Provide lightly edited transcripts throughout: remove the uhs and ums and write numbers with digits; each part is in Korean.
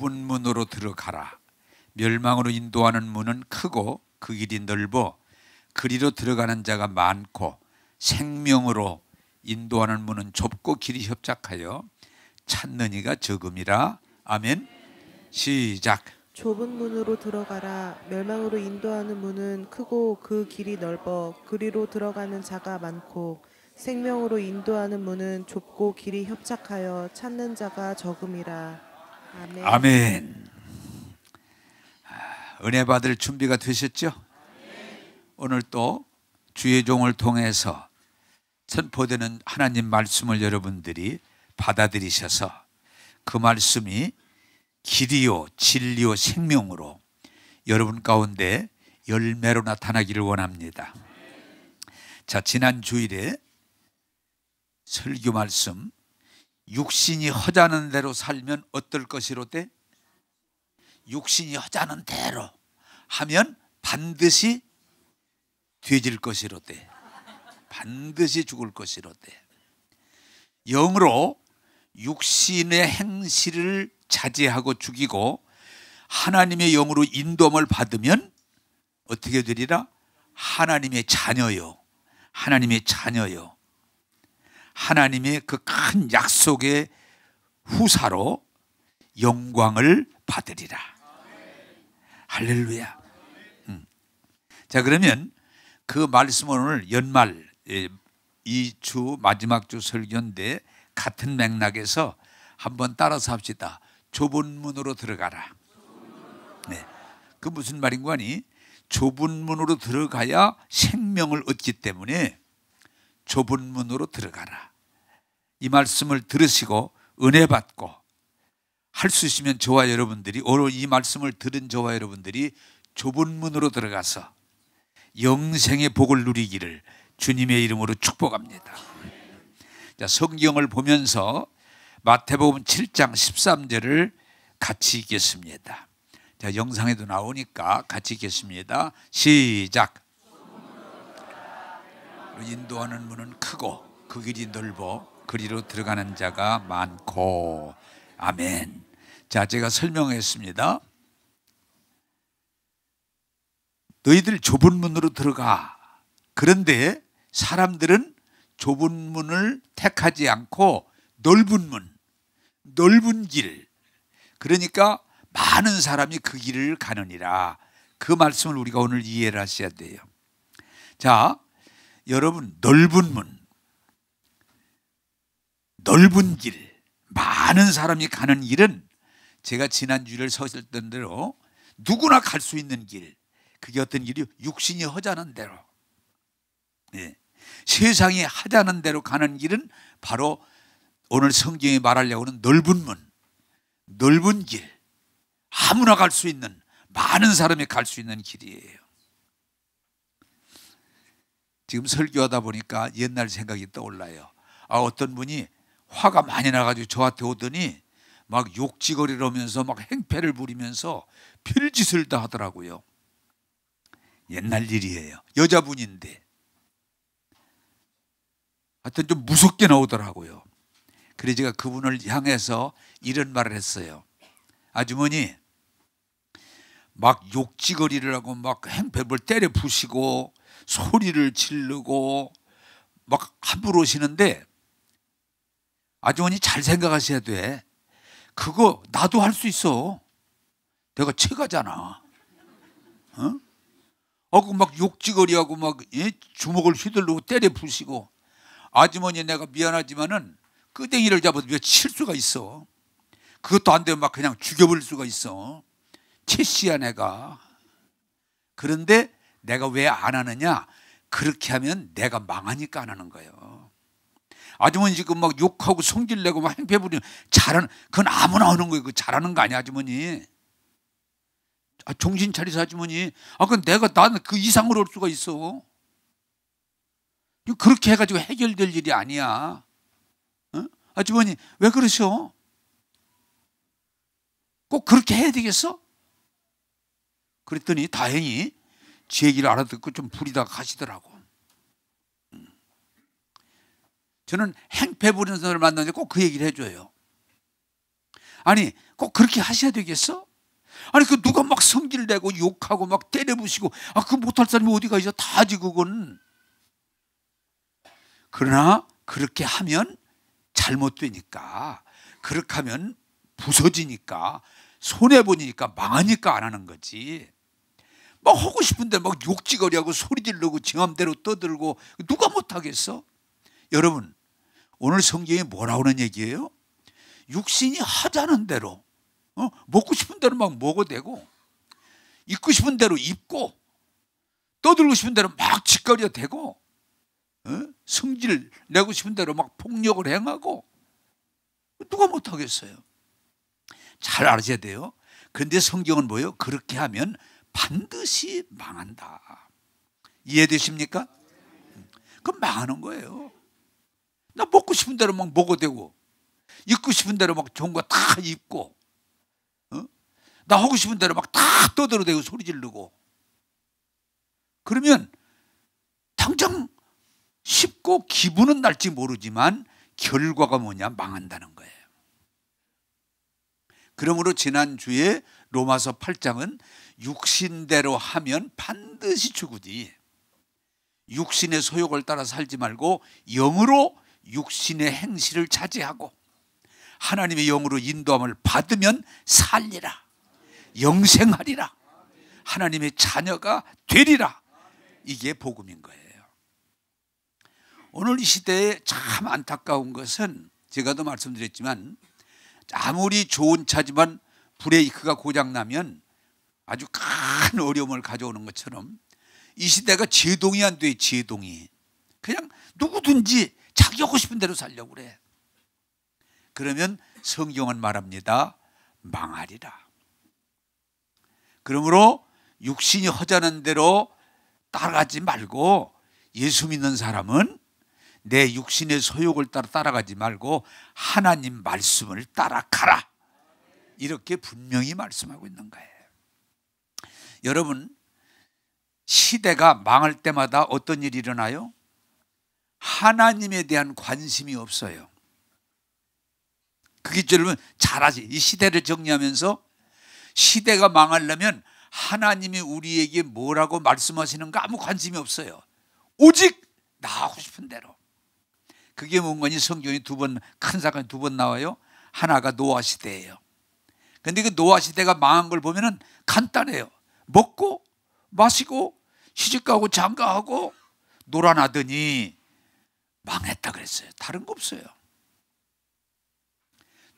좁은 문으로 들어가라. 멸망으로 인도하는 문은 크고 그 길이 넓어 그리로 들어가는 자가 많고 생명으로 인도하는 문은 좁고 길이 협착하여 찾는 이가 적음이라. 아멘. 시작. 좁은 문으로 들어가라. 멸망으로 인도하는 문은 크고 그 길이 넓어 그리로 들어가는 자가 많고 생명으로 인도하는 문은 좁고 길이 협착하여 찾는 자가 적음이라. 아멘. 아멘. 은혜 받을 준비가 되셨죠? 오늘 또 주의 종을 통해서 선포되는 하나님 말씀을 여러분들이 받아들이셔서 그 말씀이 길이요 진리요 생명으로 여러분 가운데 열매로 나타나기를 원합니다. 자, 지난 주일에 설교 말씀, 육신이 허자는 대로 살면 어떨 것이로되? 육신이 허자는 대로 하면 반드시 되질 것이로되, 반드시 죽을 것이로되. 영으로 육신의 행실을 자제하고 죽이고 하나님의 영으로 인도함을 받으면 어떻게 되리라? 하나님의 자녀요. 하나님의 자녀요. 하나님의 그 큰 약속의 후사로 영광을 받으리라. 할렐루야. 자, 그러면 그 말씀은 오늘 연말 이 주 마지막 주 설교인데 같은 맥락에서 한번 따라서 합시다. 좁은 문으로 들어가라. 네. 그 무슨 말인가 하니 좁은 문으로 들어가야 생명을 얻기 때문에 좁은 문으로 들어가라. 이 말씀을 들으시고 은혜 받고 할 수 있으면 저와 여러분들이 오늘 이 말씀을 들은 저와 여러분들이 좁은 문으로 들어가서 영생의 복을 누리기를 주님의 이름으로 축복합니다. 자, 성경을 보면서 마태복음 7장 13절을 같이 읽겠습니다. 자, 영상에도 나오니까 같이 읽겠습니다. 시작. 인도하는 문은 크고 그 길이 넓어 그리로 들어가는 자가 많고. 아멘. 자, 제가 설명했습니다. 너희들 좁은 문으로 들어가. 그런데 사람들은 좁은 문을 택하지 않고 넓은 문, 넓은 길, 그러니까 많은 사람이 그 길을 가느니라. 그 말씀을 우리가 오늘 이해를 하셔야 돼요. 자, 여러분, 넓은 문, 넓은 길, 많은 사람이 가는 길은 제가 지난주를 서셨던 대로 누구나 갈 수 있는 길. 그게 어떤 길이요? 육신이 허자는 대로. 네. 세상이 하자는 대로 가는 길은 바로 오늘 성경이 말하려고 하는 넓은 문, 넓은 길, 아무나 갈 수 있는, 많은 사람이 갈 수 있는 길이에요. 지금 설교하다 보니까 옛날 생각이 떠올라요. 어떤 분이 화가 많이 나가지고 저한테 오더니 막 욕지거리를 하면서 막 행패를 부리면서 별짓을 다 하더라고요. 옛날 일이에요. 여자분인데 하여튼 좀 무섭게 나오더라고요. 그래서 제가 그분을 향해서 이런 말을 했어요. 아주머니, 막 욕지거리를 하고 막 행패를 때려 부시고 소리를 지르고 막 함부로 오시는데 아주머니 잘 생각하셔야 돼. 그거 나도 할 수 있어. 내가 최가잖아. 그 막 욕지거리하고 막 주먹을 휘두르고 때려 부시고 아주머니 내가 미안하지만은 끄댕이를 잡아도 칠 수가 있어. 그것도 안 되면 막 그냥 죽여버릴 수가 있어. 채씨야 내가. 그런데 내가 왜 안 하느냐? 그렇게 하면 내가 망하니까 안 하는 거예요. 아주머니 지금 막 욕하고 성질내고 막 행패 부리면 잘하는, 그건 아무나 하는 거예요. 그거 잘하는 거 아니야 아주머니. 정신 차리세요 아주머니. 그건 나는 그 이상으로 올 수가 있어. 그렇게 해가지고 해결될 일이 아니야. 아주머니 왜 그러셔? 꼭 그렇게 해야 되겠어? 그랬더니 다행히 제 얘기를 알아듣고 좀 부리다가 가시더라고. 저는 행패 부리는 사람을 만나는데 꼭 그 얘기를 해줘요. 아니 꼭 그렇게 하셔야 되겠어? 아니 그 누가 막 성질 내고 욕하고 막 때려부시고 그 못할 사람이 어디가 있어? 다지 그건. 그러나 그렇게 하면 잘못되니까, 그렇게 하면 부서지니까, 손해보니까, 망하니까 안 하는 거지. 막 하고 싶은데 막 욕지거리하고 소리 지르고 지맘대로 떠들고 누가 못하겠어? 여러분, 오늘 성경이 뭐라고 하는 얘기예요? 육신이 하자는 대로, 먹고 싶은 대로 막 먹어대고, 입고 싶은 대로 입고, 떠들고 싶은 대로 막 짓거려 대고, 성질 내고 싶은 대로 막 폭력을 행하고, 누가 못하겠어요? 잘 알아야 돼요. 그런데 성경은 뭐예요? 그렇게 하면 반드시 망한다. 이해되십니까? 그럼 망하는 거예요. 나 먹고 싶은 대로 막 먹어대고, 입고 싶은 대로 막 좋은 거 다 입고, 나 하고 싶은 대로 막 다 떠들어대고 소리 지르고, 그러면 당장 쉽고 기분은 날지 모르지만 결과가 뭐냐? 망한다는 거예요. 그러므로 지난주에 로마서 8장은 육신대로 하면 반드시 죽으니 육신의 소욕을 따라 살지 말고 영으로 육신의 행실을 차지하고 하나님의 영으로 인도함을 받으면 살리라, 영생하리라, 하나님의 자녀가 되리라. 이게 복음인 거예요. 오늘 이 시대에 참 안타까운 것은 제가도 말씀드렸지만 아무리 좋은 차지만 브레이크가 고장나면 아주 큰 어려움을 가져오는 것처럼 이 시대가 제동이 안 돼. 제동이 그냥 누구든지 자기 하고 싶은 대로 살려고 그래. 그러면 성경은 말합니다. 망하리라. 그러므로 육신이 허전한 대로 따라가지 말고 예수 믿는 사람은 내 육신의 소욕을 따라가지 말고 하나님 말씀을 따라가라. 이렇게 분명히 말씀하고 있는 거예요. 여러분, 시대가 망할 때마다 어떤 일이 일어나요? 하나님에 대한 관심이 없어요. 그게 여러분 잘 아시. 이 시대를 정리하면서 시대가 망하려면 하나님이 우리에게 뭐라고 말씀하시는가 아무 관심이 없어요. 오직 나 하고 싶은 대로. 그게 뭔가니 성경이 큰 사건이 두 번 나와요. 하나가 노아 시대예요. 그런데 그 노아 시대가 망한 걸 보면은 간단해요. 먹고 마시고 시집가고 장가하고 놀아나더니 망했다 그랬어요. 다른 거 없어요.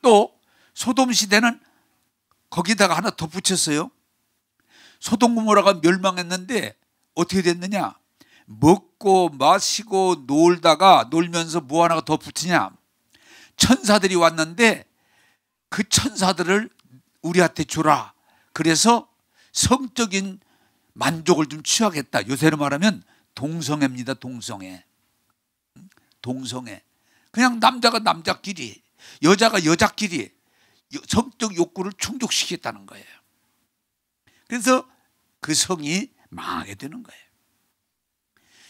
또 소돔 시대는 거기다가 하나 덧붙였어요. 소돔 고모라가 멸망했는데 어떻게 됐느냐? 먹고 마시고 놀면서 뭐 하나가 더 붙으냐? 천사들이 왔는데 그 천사들을 우리한테 주라. 그래서 성적인 만족을 좀 취하겠다. 요새로 말하면 동성애입니다. 동성애. 그냥 남자가 남자끼리, 여자가 여자끼리 성적 욕구를 충족시켰다는 거예요. 그래서 그 성이 망하게 되는 거예요.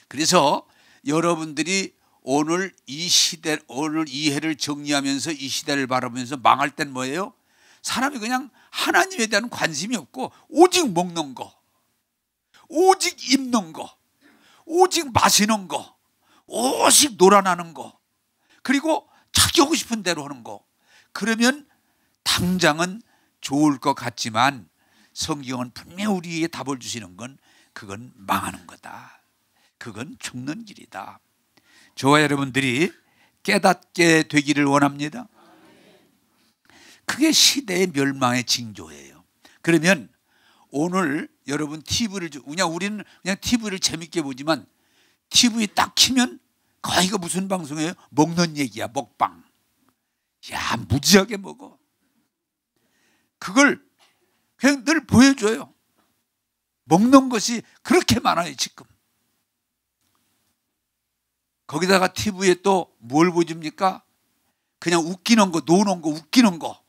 그래서 여러분들이 오늘 이 시대, 오늘 이 해를 정리하면서 이 시대를 바라보면서 망할 땐 뭐예요? 사람이 그냥 하나님에 대한 관심이 없고 오직 먹는 거, 오직 입는 거, 오직 마시는 거, 오직 놀아나는 거, 그리고 자기 하고 싶은 대로 하는 거. 그러면 당장은 좋을 것 같지만 성경은 분명히 우리에게 답을 주시는 건 그건 망하는 거다. 그건 죽는 길이다. 저와 여러분들이 깨닫게 되기를 원합니다. 그게 시대의 멸망의 징조예요. 그러면 오늘 여러분 우리는 그냥 TV를 재밌게 보지만 TV 딱 키면 거기가 무슨 방송이에요? 먹는 얘기야. 먹방. 야, 무지하게 먹어. 그걸 그냥 늘 보여줘요. 먹는 것이 그렇게 많아요 지금. 거기다가 TV에 또 뭘 보여줍니까? 그냥 웃기는 거, 노는 거, 웃기는 거.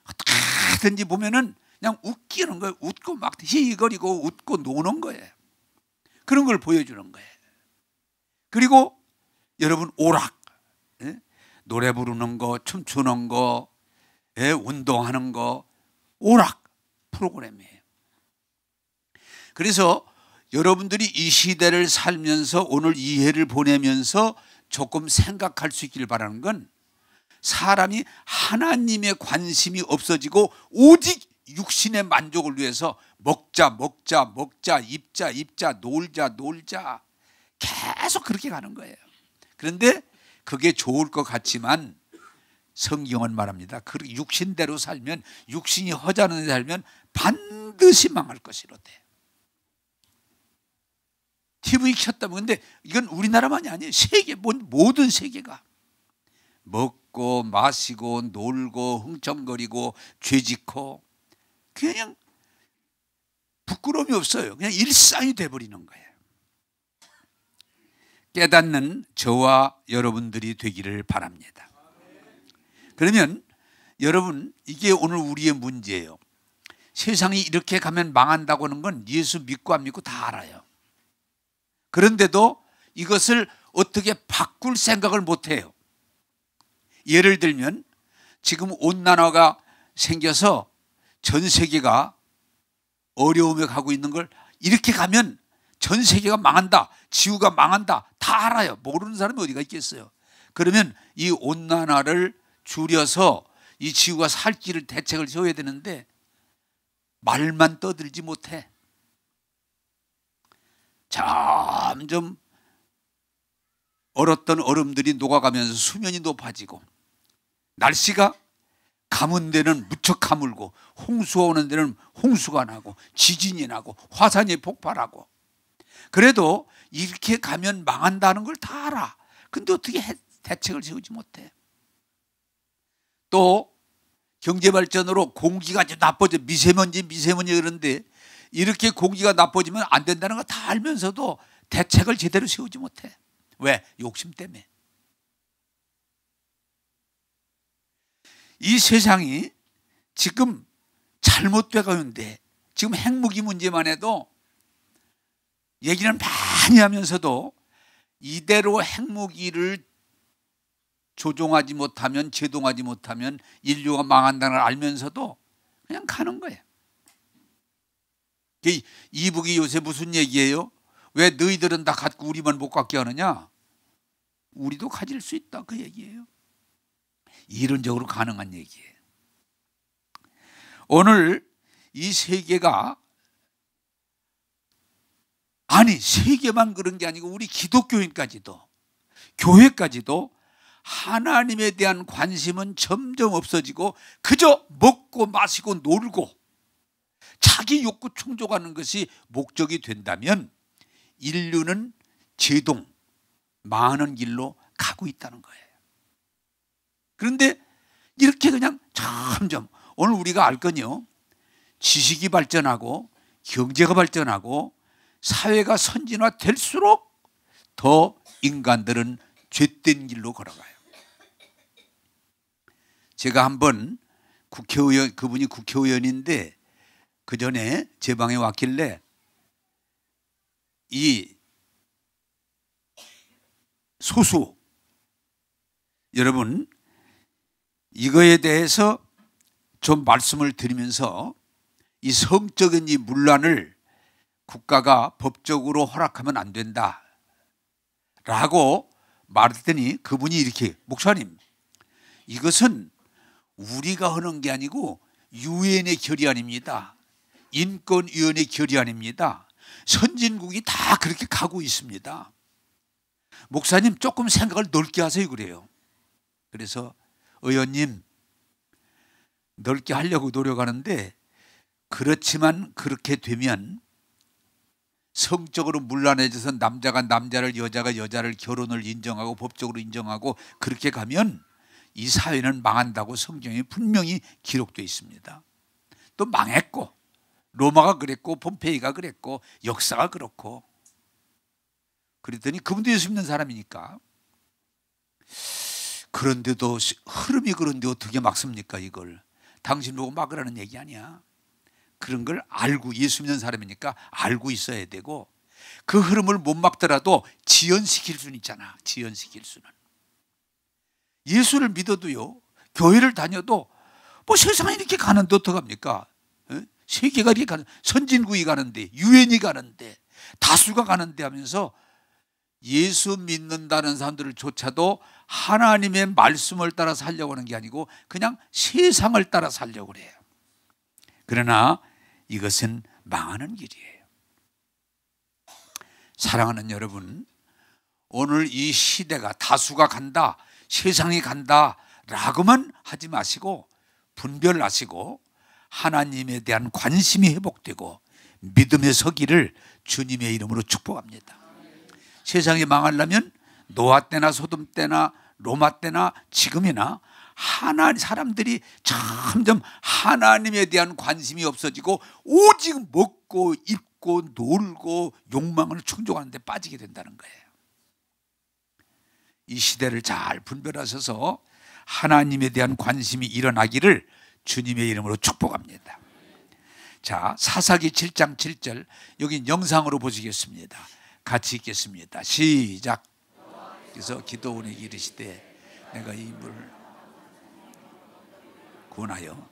어떻게든지 보면은 그냥 웃기는 거예요. 웃고 막 히히거리고 웃고 노는 거예요. 그런 걸 보여주는 거예요. 그리고 여러분 오락, 노래 부르는 거, 춤추는 거, 운동하는 거 오락 프로그램이에요. 그래서 여러분들이 이 시대를 살면서 오늘 이 해를 보내면서 조금 생각할 수 있기를 바라는 건, 사람이 하나님의 관심이 없어지고 오직 육신의 만족을 위해서 먹자 입자 놀자 계속 그렇게 가는 거예요. 그런데 그게 좋을 것 같지만 성경은 말합니다. 그 육신대로 살면, 육신이 허자는 데 살면 반드시 망할 것이로되. TV 켰다면, 근데 이건 우리나라만이 아니에요. 세계, 모든 세계가 먹고 마시고 놀고 흥청거리고 죄짓고 그냥 부끄러움이 없어요. 그냥 일상이 돼버리는 거예요. 깨닫는 저와 여러분들이 되기를 바랍니다. 그러면 여러분, 이게 오늘 우리의 문제예요. 세상이 이렇게 가면 망한다고 하는 건 예수 믿고 안 믿고 다 알아요. 그런데도 이것을 어떻게 바꿀 생각을 못 해요. 예를 들면 지금 온난화가 생겨서 전 세계가 어려움에 가고 있는 걸, 이렇게 가면 전 세계가 망한다, 지구가 망한다 다 알아요. 모르는 사람이 어디가 있겠어요. 그러면 이 온난화를 줄여서 이 지구가 살 길을 대책을 세워야 되는데 말만 떠들지 못해. 점점 얼었던 얼음들이 녹아가면서 수면이 높아지고, 날씨가 가문 데는 무척 가물고, 홍수가 오는 데는 홍수가 나고, 지진이 나고, 화산이 폭발하고. 그래도 이렇게 가면 망한다는 걸 다 알아. 근데 어떻게 대책을 세우지 못해. 또 경제발전으로 공기가 이제 나빠져, 미세먼지 그런데 이렇게 공기가 나빠지면 안 된다는 거 다 알면서도 대책을 제대로 세우지 못해. 왜? 욕심 때문에. 이 세상이 지금 잘못돼 가는데, 지금 핵무기 문제만 해도 얘기는 많이 하면서도 이대로 핵무기를 조종하지 못하면, 제동하지 못하면 인류가 망한다는 걸 알면서도 그냥 가는 거예요. 이북이 요새 무슨 얘기예요? 왜 너희들은 다 갖고 우리만 못 갖게 하느냐? 우리도 가질 수 있다, 그 얘기예요. 이론적으로 가능한 얘기예요. 오늘 이 세계가, 아니 세계만 그런 게 아니고 우리 기독교인까지도, 교회까지도 하나님에 대한 관심은 점점 없어지고 그저 먹고 마시고 놀고 자기 욕구 충족하는 것이 목적이 된다면 인류는 제동, 망하는 길로 가고 있다는 거예요. 그런데 이렇게 그냥 점점, 오늘 우리가 알 건요, 지식이 발전하고 경제가 발전하고 사회가 선진화될수록 더 인간들은 죄된 길로 걸어가요. 제가 한번 국회의원, 그분이 국회의원인데 그 전에 제 방에 왔길래 이 소수, 여러분 이거에 대해서 좀 말씀을 드리면서, 이 성적인 이 문란을 국가가 법적으로 허락하면 안 된다 라고 말했더니 그분이 이렇게, 목사님 이것은 우리가 하는 게 아니고 유엔의 결의안입니다. 인권위원회 결의안입니다. 선진국이 다 그렇게 가고 있습니다. 목사님 조금 생각을 넓게 하세요 그래요. 그래서 의원님 넓게 하려고 노력하는데, 그렇지만 그렇게 되면 성적으로 문란해져서 남자가 남자를, 여자가 여자를 결혼을 인정하고 법적으로 인정하고 그렇게 가면 이 사회는 망한다고 성경에 분명히 기록되어 있습니다. 또 망했고, 로마가 그랬고 폼페이가 그랬고 역사가 그렇고. 그랬더니 그분도 예수 믿는 사람이니까, 그런데도 흐름이 그런데 어떻게 막습니까? 이걸 당신 보고 막으라는 얘기 아니야. 그런 걸 알고, 예수 믿는 사람이니까 알고 있어야 되고, 그 흐름을 못 막더라도 지연시킬 수는 있잖아. 지연시킬 수는. 예수를 믿어도요, 교회를 다녀도 뭐 세상에 이렇게 가는데 어떡합니까? 세계가 이렇게 가는, 선진국이 가는데, 유엔이 가는데, 다수가 가는데 하면서 예수 믿는다는 사람들조차도 하나님의 말씀을 따라 살려고 하는 게 아니고 그냥 세상을 따라 살려고 그래요. 그러나 이것은 망하는 길이에요. 사랑하는 여러분, 오늘 이 시대가 다수가 간다, 세상이 간다 라고만 하지 마시고 분별하시고 하나님에 대한 관심이 회복되고 믿음의 서기를 주님의 이름으로 축복합니다. 세상이 망하려면 노아 때나 소돔 때나 로마 때나 지금이나 사람들이 점점 하나님에 대한 관심이 없어지고 오직 먹고 입고 놀고 욕망을 충족하는 데 빠지게 된다는 거예요. 이 시대를 잘 분별하셔서 하나님에 대한 관심이 일어나기를 주님의 이름으로 축복합니다. 자, 사사기 7장 7절, 여기 영상으로 보시겠습니다. 같이 읽겠습니다. 시작. 그래서 기도원에게 이르시되 내가 이 물을 구원하여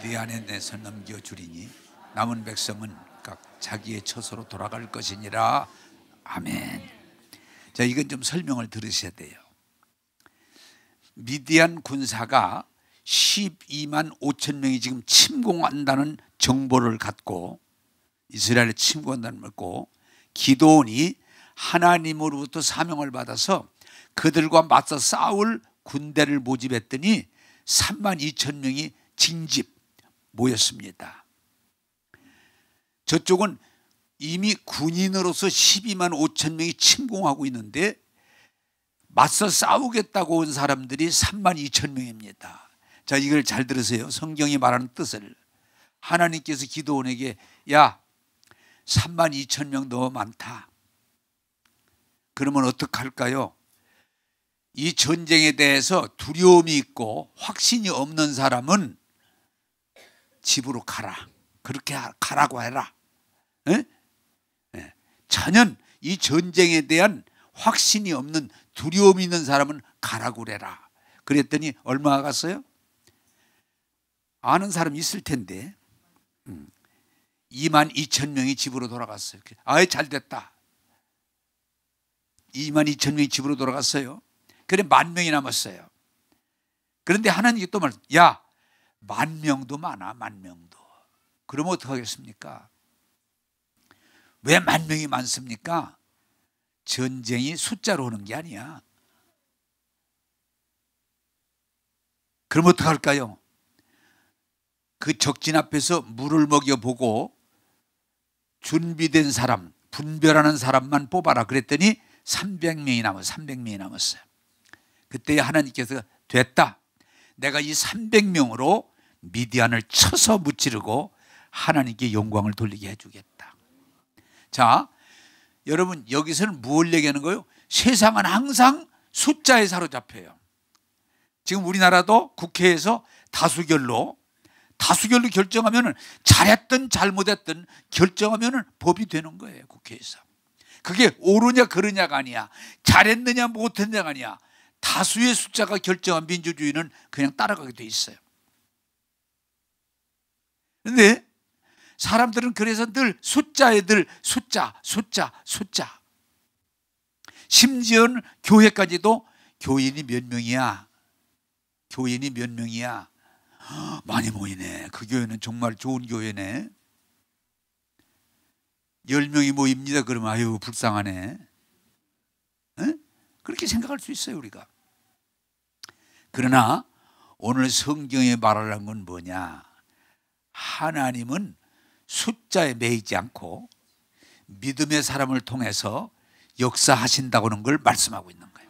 네 안에 내서 넘겨주리니 남은 백성은 각 자기의 처소로 돌아갈 것이니라. 아멘. 자, 이건 좀 설명을 들으셔야 돼요. 미디안 군사가 12만 5천 명이 지금 침공한다는 정보를 갖고, 이스라엘에 침공한다는 걸 갖고 기도원이 하나님으로부터 사명을 받아서 그들과 맞서 싸울 군대를 모집했더니 3만 2천 명이 징집 모였습니다. 저쪽은 이미 군인으로서 12만 5천 명이 침공하고 있는데 맞서 싸우겠다고 온 사람들이 3만 2천 명입니다. 자, 이걸 잘 들으세요. 성경이 말하는 뜻을. 하나님께서 기도원에게 야, 3만 2천 명 너무 많다. 그러면 어떡할까요? 이 전쟁에 대해서 두려움이 있고 확신이 없는 사람은 집으로 가라. 그렇게 가라고 해라. 에? 네. 전혀 이 전쟁에 대한 확신이 없는, 두려움이 있는 사람은 가라고 그래라. 그랬더니 얼마나 갔어요? 아는 사람 있을 텐데 2만 2천 명이 집으로 돌아갔어요. 아예 잘 됐다. 2만 2천 명이 집으로 돌아갔어요. 그래 10,000명이 남았어요. 그런데 하나님이 또 야, 10,000명도 많아. 10,000명도. 그러면 어떡하겠습니까? 왜 10,000명이 많습니까? 전쟁이 숫자로 오는 게 아니야. 그럼 어떡할까요? 그 적진 앞에서 물을 먹여보고 준비된 사람, 분별하는 사람만 뽑아라 그랬더니 300명이 남았어요. 300명이 남았어요. 그때 하나님께서 됐다. 내가 이 300명으로 미디안을 쳐서 무찌르고 하나님께 영광을 돌리게 해주겠다. 자, 여러분 여기서는 무엇을 얘기하는 거예요? 세상은 항상 숫자에 사로잡혀요. 지금 우리나라도 국회에서 다수결로 결정하면 잘했든 잘못했든 결정하면 법이 되는 거예요. 국회에서. 그게 옳으냐 그르냐가 아니야. 잘했느냐 못했느냐가 아니야. 다수의 숫자가 결정한 민주주의는 그냥 따라가게 돼 있어요. 그런데 사람들은 그래서 늘 숫자. 심지어는 교회까지도 교인이 몇 명이야. 많이 모이네. 그 교회는 정말 좋은 교회네. 10명이 모입니다. 그러면 아유 불쌍하네. 에? 그렇게 생각할 수 있어요 우리가. 그러나 오늘 성경에 말하는 건 뭐냐? 하나님은 숫자에 매이지 않고 믿음의 사람을 통해서 역사하신다고는 걸 말씀하고 있는 거예요.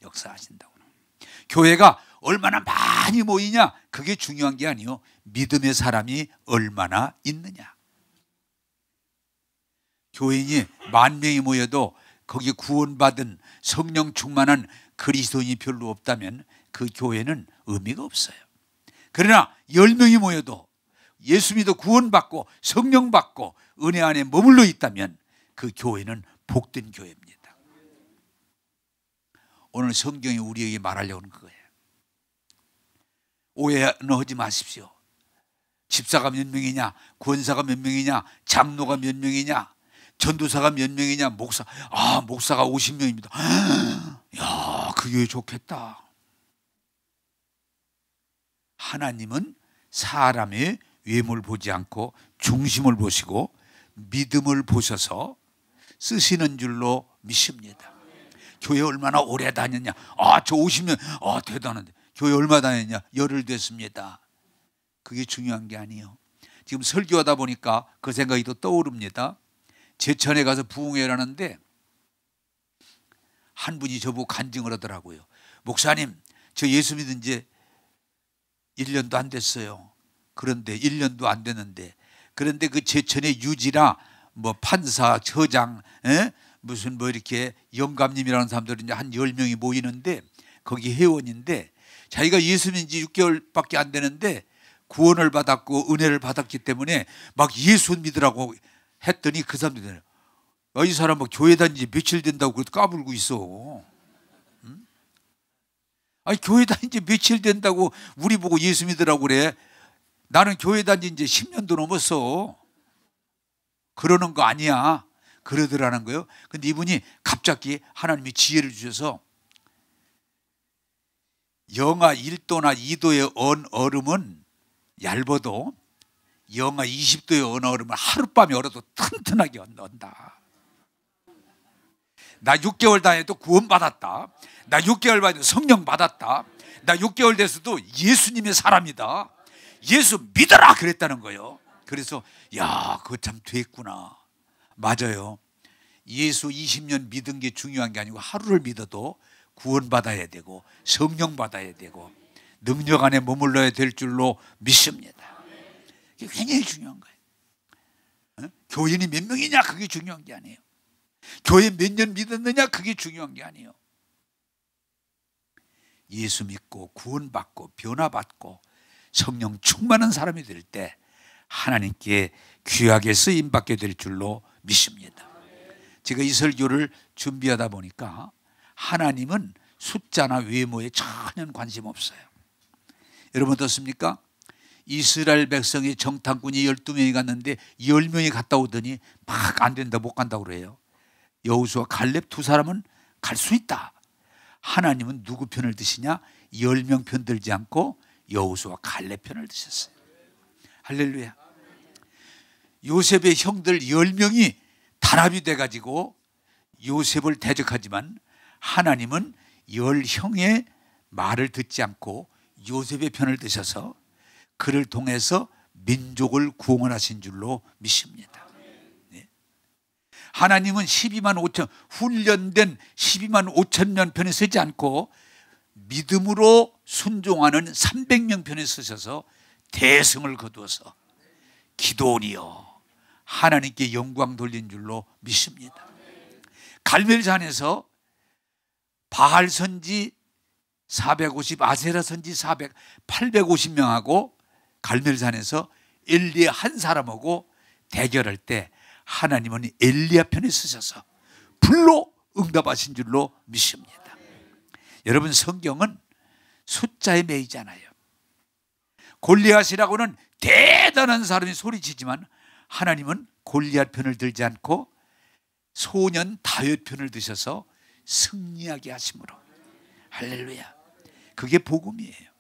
역사하신다고는. 교회가 얼마나 많이 모이냐 그게 중요한 게 아니요. 믿음의 사람이 얼마나 있느냐. 교인이 10,000명이 모여도 거기에 구원받은 성령 충만한 그리스도인이 별로 없다면 그 교회는 의미가 없어요. 그러나 10명이 모여도 예수 믿어 구원받고 성령 받고 은혜 안에 머물러 있다면 그 교회는 복된 교회입니다. 오늘 성경이 우리에게 말하려고 하는 그거예요. 오해는 하지 마십시오. 집사가 몇 명이냐, 권사가 몇 명이냐, 장로가 몇 명이냐, 전도사가 몇 명이냐, 목사가 50명입니다. 야, 그 교회 좋겠다. 하나님은 사람의 외모를 보지 않고 중심을 보시고 믿음을 보셔서 쓰시는 줄로 믿습니다. 교회 얼마나 오래 다녔냐? 저 50년, 대단한데. 교회 얼마 다녔냐? 열흘 됐습니다. 그게 중요한 게 아니에요. 지금 설교하다 보니까 그 생각이 또 떠오릅니다. 제천에 가서 부흥회를 하는데 한 분이 저보고 간증을 하더라고요. 목사님, 저 예수 믿은 지 1년도 안 됐어요. 그런데 1년도 안 됐는데, 그런데 그 제천의 유지나 뭐 판사, 처장, 무슨 뭐 이렇게 영감님이라는 사람들이 이제 한 10명이 모이는데 거기 회원인데, 자기가 예수 믿은 지 6개월밖에 안 되는데 구원을 받았고 은혜를 받았기 때문에 막 예수 믿으라고 했더니 그 사람들이 이 사람 뭐 교회 다닌 지 며칠 된다고 까불고 있어. 응? 아니, 교회 다닌 지 며칠 된다고 우리 보고 예수 믿으라고 그래. 나는 교회 다닌 지 10년도 넘었어. 그러는 거 아니야. 그러더라는 거예요. 근데 이분이 갑자기 하나님이 지혜를 주셔서 영하 1도나 2도의 얼음은 얇아도 영하 20도의 얼음은 하룻밤에 얼어도 튼튼하게 언다. 나 6개월 다녀도 구원 받았다. 나 6개월 다녀도 성령 받았다. 나 6개월 됐어도 예수님의 사람이다. 예수 믿어라 그랬다는 거예요. 그래서 야, 그거 참 됐구나. 맞아요. 예수 20년 믿은 게 중요한 게 아니고 하루를 믿어도 구원 받아야 되고 성령 받아야 되고 능력 안에 머물러야 될 줄로 믿습니다. 이게 굉장히 중요한 거예요. 교인이 몇 명이냐 그게 중요한 게 아니에요. 교회 몇 년 믿었느냐 그게 중요한 게 아니에요. 예수 믿고 구원받고 변화받고 성령 충만한 사람이 될 때 하나님께 귀하게 쓰임받게 될 줄로 믿습니다. 제가 이 설교를 준비하다 보니까 하나님은 숫자나 외모에 전혀 관심 없어요. 여러분 어떻습니까? 이스라엘 백성의 정탐꾼이 12명이 갔는데 10명이 갔다 오더니 막 안 된다, 못 간다고 그래요. 여호수아 갈렙 두 사람은 갈 수 있다. 하나님은 누구 편을 드시냐? 10명 편 들지 않고 여호수아 갈렙 편을 드셨어요. 할렐루야. 요셉의 형들 10명이 단합이 돼가지고 요셉을 대적하지만 하나님은 10형의 말을 듣지 않고 요셉의 편을 드셔서 그를 통해서 민족을 구원하신 줄로 믿습니다. 네. 하나님은 12만 5천 훈련된 12만 5천 명 편에 서지 않고 믿음으로 순종하는 300명 편에 서셔서 대승을 거두어서 기도원이여 하나님께 영광 돌린 줄로 믿습니다. 갈멜산에서 바알 선지 450, 아세라 선지 400, 850명하고 갈멜산에서 엘리야 한 사람하고 대결할 때 하나님은 엘리야 편에 서셔서 불로 응답하신 줄로 믿습니다. 여러분, 성경은 숫자에 매이잖아요. 골리앗이라고는 대단한 사람이 소리치지만 하나님은 골리앗 편을 들지 않고 소년 다윗 편을 드셔서 승리하게 하심으로, 할렐루야, 그게 복음이에요.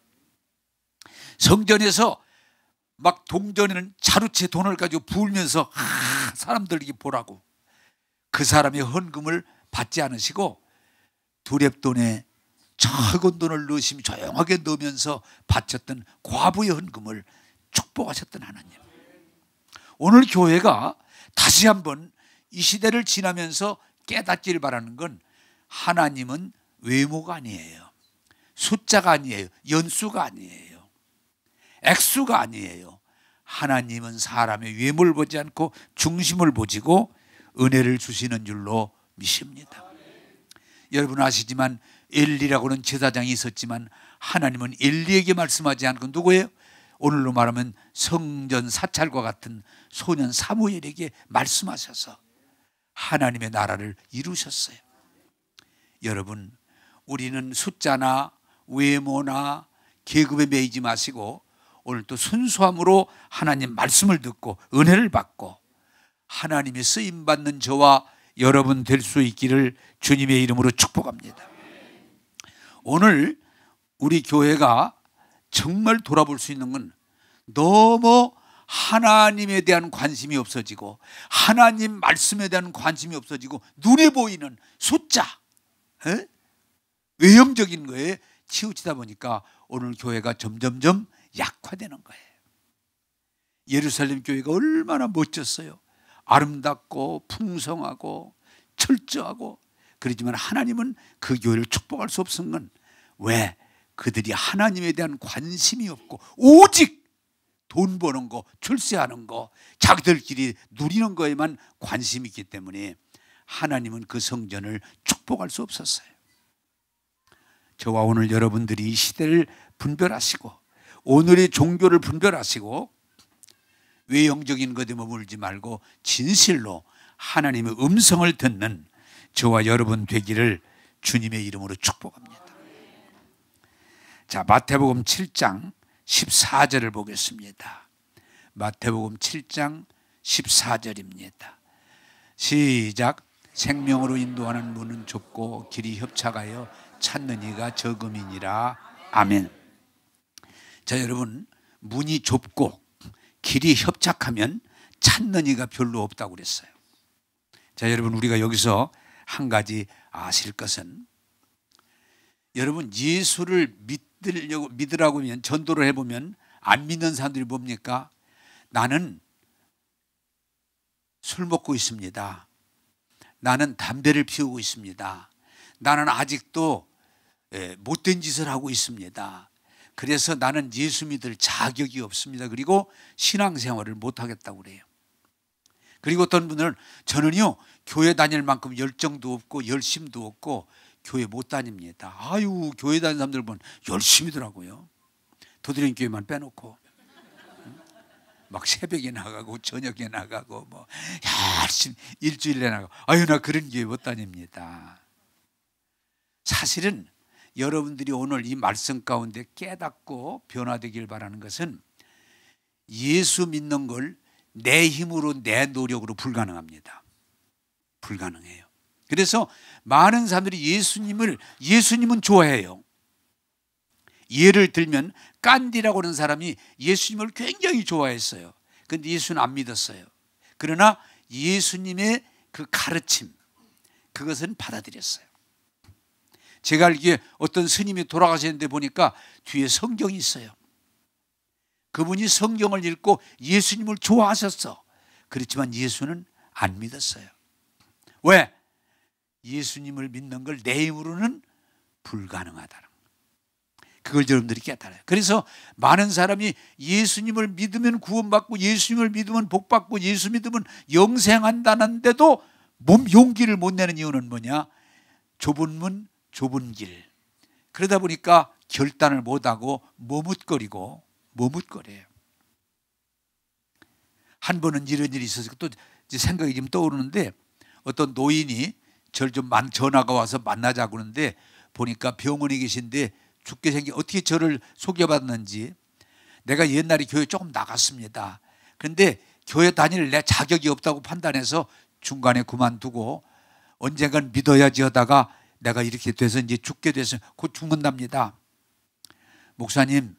성전에서 막 동전에는 자루채 돈을 가지고 부으면서 사람들에게 보라고 그 사람의 헌금을 받지 않으시고 두렙돈에 적은 돈을 넣으시면 조용하게 넣으면서 바쳤던 과부의 헌금을 축복하셨던 하나님. 오늘 교회가 다시 한번 이 시대를 지나면서 깨닫기를 바라는 건 하나님은 외모가 아니에요. 숫자가 아니에요. 연수가 아니에요. 액수가 아니에요. 하나님은 사람의 외모를 보지 않고 중심을 보시고 은혜를 주시는 줄로 믿습니다. 여러분 아시지만 엘리라고는 제사장이 있었지만 하나님은 엘리에게 말씀하지 않고 누구예요? 오늘로 말하면 성전 사찰과 같은 소년 사무엘에게 말씀하셔서 하나님의 나라를 이루셨어요. 여러분, 우리는 숫자나 외모나 계급에 매이지 마시고 오늘 또 순수함으로 하나님 말씀을 듣고 은혜를 받고 하나님의 쓰임받는 저와 여러분 될 수 있기를 주님의 이름으로 축복합니다. 오늘 우리 교회가 정말 돌아볼 수 있는 건 너무 하나님에 대한 관심이 없어지고 하나님 말씀에 대한 관심이 없어지고 눈에 보이는 숫자, 외형적인 거에 치우치다 보니까 오늘 교회가 점점점 약화되는 거예요. 예루살렘 교회가 얼마나 멋졌어요. 아름답고 풍성하고 철저하고. 그렇지만 하나님은 그 교회를 축복할 수 없은 건 왜? 그들이 하나님에 대한 관심이 없고 오직 돈 버는 거, 출세하는 거, 자기들끼리 누리는 거에만 관심이 있기 때문에 하나님은 그 성전을 축복할 수 없었어요. 저와 오늘 여러분들이 이 시대를 분별하시고 오늘의 종교를 분별하시고 외형적인 것에 머물지 말고 진실로 하나님의 음성을 듣는 저와 여러분 되기를 주님의 이름으로 축복합니다. 자, 마태복음 7장 14절을 보겠습니다. 마태복음 7장 14절입니다. 시작. 생명으로 인도하는 문은 좁고 길이 협착하여 찾는 이가 적음이니라. 아멘. 자, 여러분, 문이 좁고 길이 협착하면 찾는 이가 별로 없다고 그랬어요. 자, 여러분, 우리가 여기서 한 가지 아실 것은 여러분, 예수를 믿으라고 하면 전도를 해보면 안 믿는 사람들이 뭡니까? 나는 술 먹고 있습니다. 나는 담배를 피우고 있습니다. 나는 아직도 못된 짓을 하고 있습니다. 그래서 나는 예수 믿을 자격이 없습니다. 그리고 신앙생활을 못하겠다고 그래요. 그리고 어떤 분들은 저는요 교회 다닐 만큼 열정도 없고 열심도 없고 교회 못 다닙니다. 아유, 교회 다니는 사람들 보면 열심히더라고요. 도드림 교회만 빼놓고 막 새벽에 나가고 저녁에 나가고 뭐 열심히 일주일에 나가고. 아유, 나 그런 교회 못 다닙니다. 사실은 여러분들이 오늘 이 말씀 가운데 깨닫고 변화되길 바라는 것은 예수 믿는 걸 내 힘으로 내 노력으로 불가능합니다. 불가능해요. 그래서 많은 사람들이 예수님은 좋아해요. 예를 들면 깐디라고 하는 사람이 예수님을 굉장히 좋아했어요. 그런데 예수는 안 믿었어요. 그러나 예수님의 그 가르침, 그것은 받아들였어요. 제가 알기에 어떤 스님이 돌아가셨는데 보니까 뒤에 성경이 있어요. 그분이 성경을 읽고 예수님을 좋아하셨어. 그렇지만 예수는 안 믿었어요. 왜? 예수님을 믿는 걸 내 힘으로는 불가능하다는 그걸 여러분들이 깨달아요. 그래서 많은 사람이 예수님을 믿으면 구원받고 예수님을 믿으면 복받고 예수 믿으면 영생한다는데도 용기를 못 내는 이유는 뭐냐? 좁은 문, 좁은 길. 그러다 보니까 결단을 못하고 머뭇거려요. 한 번은 이런 일이 있어서 또 생각이 좀 떠오르는데 어떤 노인이 저를 좀 전화가 와서 만나자고 그러는데 보니까 병원에 계신데 죽게 생긴 어떻게 저를 소개받았는지. 내가 옛날에 교회 조금 나갔습니다. 그런데 교회 다닐 내 자격이 없다고 판단해서 중간에 그만두고 언젠간 믿어야지 하다가 내가 이렇게 돼서 이제 죽게 돼서 곧 죽는답니다. 목사님,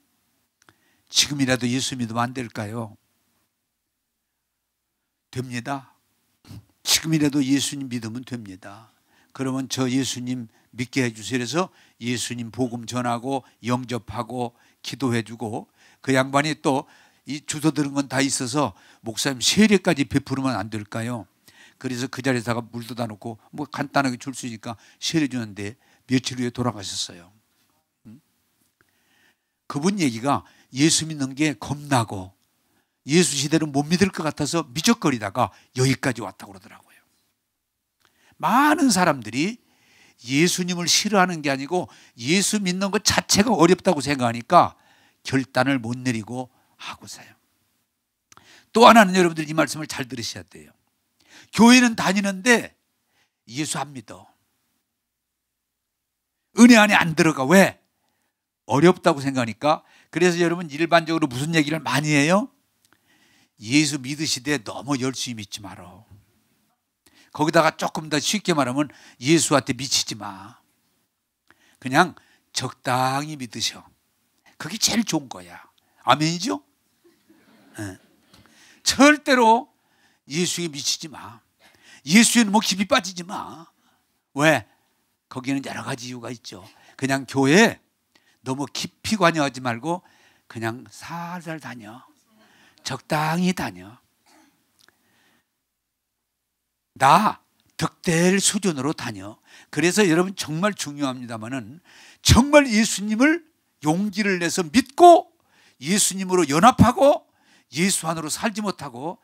지금이라도 예수 믿으면 안 될까요? 됩니다. 지금이라도 예수님 믿으면 됩니다. 그러면 저 예수님 믿게 해주세요. 그래서 예수님 복음 전하고 영접하고 기도해주고 그 양반이 또 이 주소 들은 건 다 있어서 목사님 세례까지 베푸르면 안 될까요? 그래서 그 자리에다가 물도 다 놓고 뭐 간단하게 줄 수 있으니까 세례 주는데 며칠 후에 돌아가셨어요. 그분 얘기가 예수 믿는 게 겁나고 예수 시대로 못 믿을 것 같아서 미적거리다가 여기까지 왔다고 그러더라고요. 많은 사람들이 예수님을 싫어하는 게 아니고 예수 믿는 것 자체가 어렵다고 생각하니까 결단을 못 내리고 하고서요. 또 하나는 여러분들 이 말씀을 잘 들으셔야 돼요. 교회는 다니는데 예수 안 믿어. 은혜 안에 안 들어가. 왜? 어렵다고 생각하니까, 그래서 여러분 일반적으로 무슨 얘기를 많이 해요? 예수 믿으시되 너무 열심히 믿지 마라. 거기다가 조금 더 쉽게 말하면 예수한테 미치지 마. 그냥 적당히 믿으셔. 그게 제일 좋은 거야. 아멘이죠? 네. 절대로 예수에 미치지 마. 예수에는 뭐 깊이 빠지지 마. 왜? 거기는 여러 가지 이유가 있죠. 그냥 교회에 너무 깊이 관여하지 말고 그냥 살살 다녀. 적당히 다녀. 나 득될 수준으로 다녀. 그래서 여러분 정말 중요합니다만은, 정말 예수님을 용기를 내서 믿고 예수님으로 연합하고 예수 안으로 살지 못하고